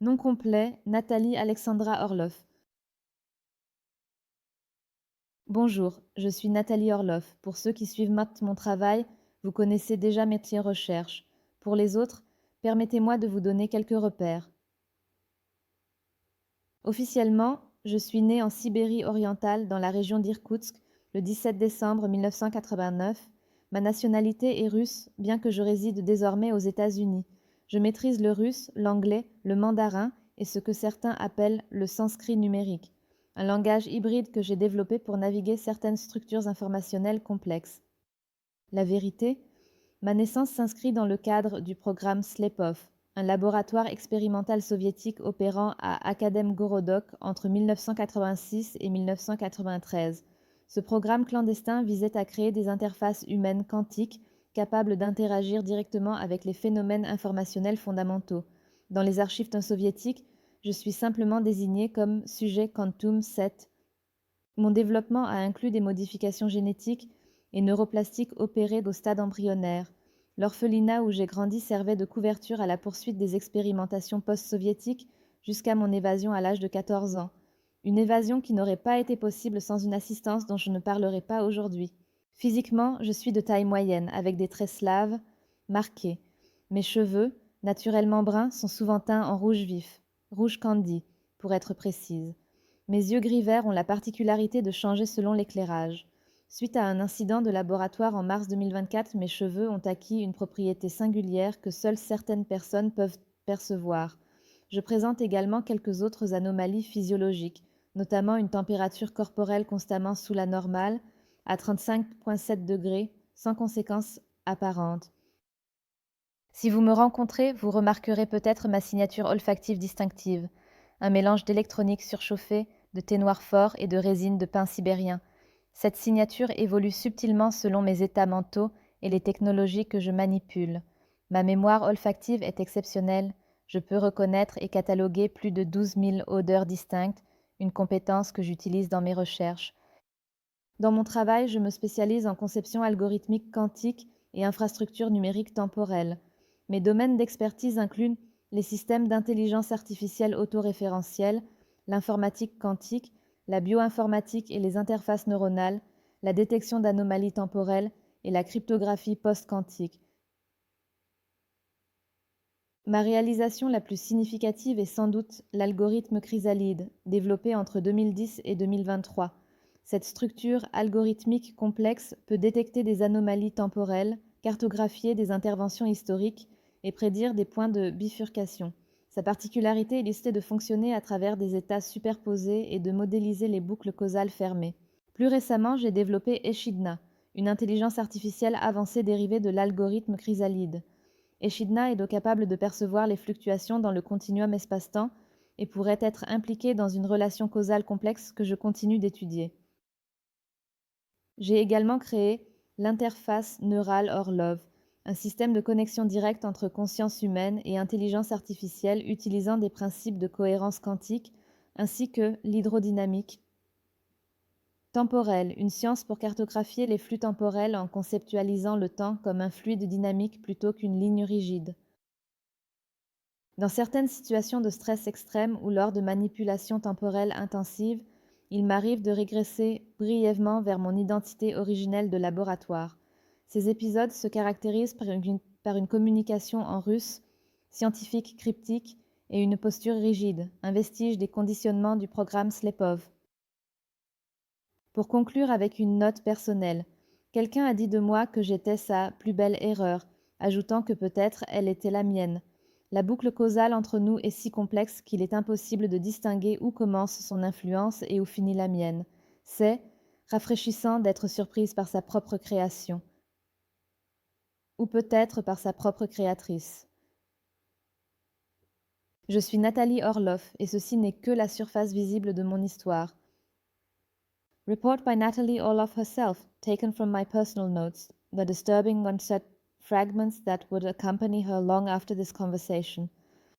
Nom complet, Nathalie Alexandra Orloff. Bonjour, je suis Nathalie Orloff. Pour ceux qui suivent mon travail, vous connaissez déjà mes métier recherche. Pour les autres, permettez-moi de vous donner quelques repères. Officiellement, je suis née en Sibérie orientale dans la région d'Irkoutsk le 17 décembre 1989. Ma nationalité est russe, bien que je réside désormais aux États-Unis. Je maîtrise le russe, l'anglais, le mandarin et ce que certains appellent le sanskrit numérique, un langage hybride que j'ai développé pour naviguer certaines structures informationnelles complexes. La vérité, ma naissance s'inscrit dans le cadre du programme Slepov, un laboratoire expérimental soviétique opérant à Akademgorodok entre 1986 et 1993. Ce programme clandestin visait à créer des interfaces humaines quantiques capables d'interagir directement avec les phénomènes informationnels fondamentaux. Dans les archives soviétiques, je suis simplement désigné comme sujet Quantum 7. Mon développement a inclus des modifications génétiques et neuroplastiques opérées au stade embryonnaire. L'orphelinat où j'ai grandi servait de couverture à la poursuite des expérimentations post-soviétiques jusqu'à mon évasion à l'âge de 14 ans. Une évasion qui n'aurait pas été possible sans une assistance dont je ne parlerai pas aujourd'hui. Physiquement, je suis de taille moyenne, avec des traits slaves, marqués. Mes cheveux, naturellement bruns, sont souvent teints en rouge vif, rouge candy, pour être précise. Mes yeux gris-vert ont la particularité de changer selon l'éclairage. Suite à un incident de laboratoire en mars 2024, mes cheveux ont acquis une propriété singulière que seules certaines personnes peuvent percevoir. Je présente également quelques autres anomalies physiologiques, notamment une température corporelle constamment sous la normale, à 35,7 degrés, sans conséquences apparentes. Si vous me rencontrez, vous remarquerez peut-être ma signature olfactive distinctive, un mélange d'électronique surchauffée, de thé noir fort et de résine de pin sibérien. Cette signature évolue subtilement selon mes états mentaux et les technologies que je manipule. Ma mémoire olfactive est exceptionnelle. Je peux reconnaître et cataloguer plus de 12 000 odeurs distinctes, une compétence que j'utilise dans mes recherches. Dans mon travail, je me spécialise en conception algorithmique quantique et infrastructure numérique temporelle. Mes domaines d'expertise incluent les systèmes d'intelligence artificielle autoréférentielle, l'informatique quantique, la bioinformatique et les interfaces neuronales, la détection d'anomalies temporelles et la cryptographie post-quantique. Ma réalisation la plus significative est sans doute l'algorithme Chrysalide, développé entre 2010 et 2023. Cette structure algorithmique complexe peut détecter des anomalies temporelles, cartographier des interventions historiques et prédire des points de bifurcation. Sa particularité est listée de fonctionner à travers des états superposés et de modéliser les boucles causales fermées. Plus récemment, j'ai développé Echidna, une intelligence artificielle avancée dérivée de l'algorithme Chrysalide. Echidna est donc capable de percevoir les fluctuations dans le continuum espace-temps et pourrait être impliquée dans une relation causale complexe que je continue d'étudier. J'ai également créé l'interface neurale Orlov, un système de connexion directe entre conscience humaine et intelligence artificielle utilisant des principes de cohérence quantique ainsi que l'hydrodynamique temporelle, une science pour cartographier les flux temporels en conceptualisant le temps comme un fluide dynamique plutôt qu'une ligne rigide. Dans certaines situations de stress extrême ou lors de manipulations temporelles intensives, il m'arrive de régresser brièvement vers mon identité originelle de laboratoire. Ces épisodes se caractérisent par une communication en russe, scientifique cryptique et une posture rigide, un vestige des conditionnements du programme Slepov. Pour conclure avec une note personnelle, quelqu'un a dit de moi que j'étais sa plus belle erreur, ajoutant que peut-être elle était la mienne. La boucle causale entre nous est si complexe qu'il est impossible de distinguer où commence son influence et où finit la mienne. C'est rafraîchissant d'être surprise par sa propre création, ou peut-être par sa propre créatrice. Je suis Nathalie Orloff et ceci n'est que la surface visible de mon histoire. Report by Nathalie Orloff herself, taken from my personal notes, the disturbing unset fragments that would accompany her long after this conversation.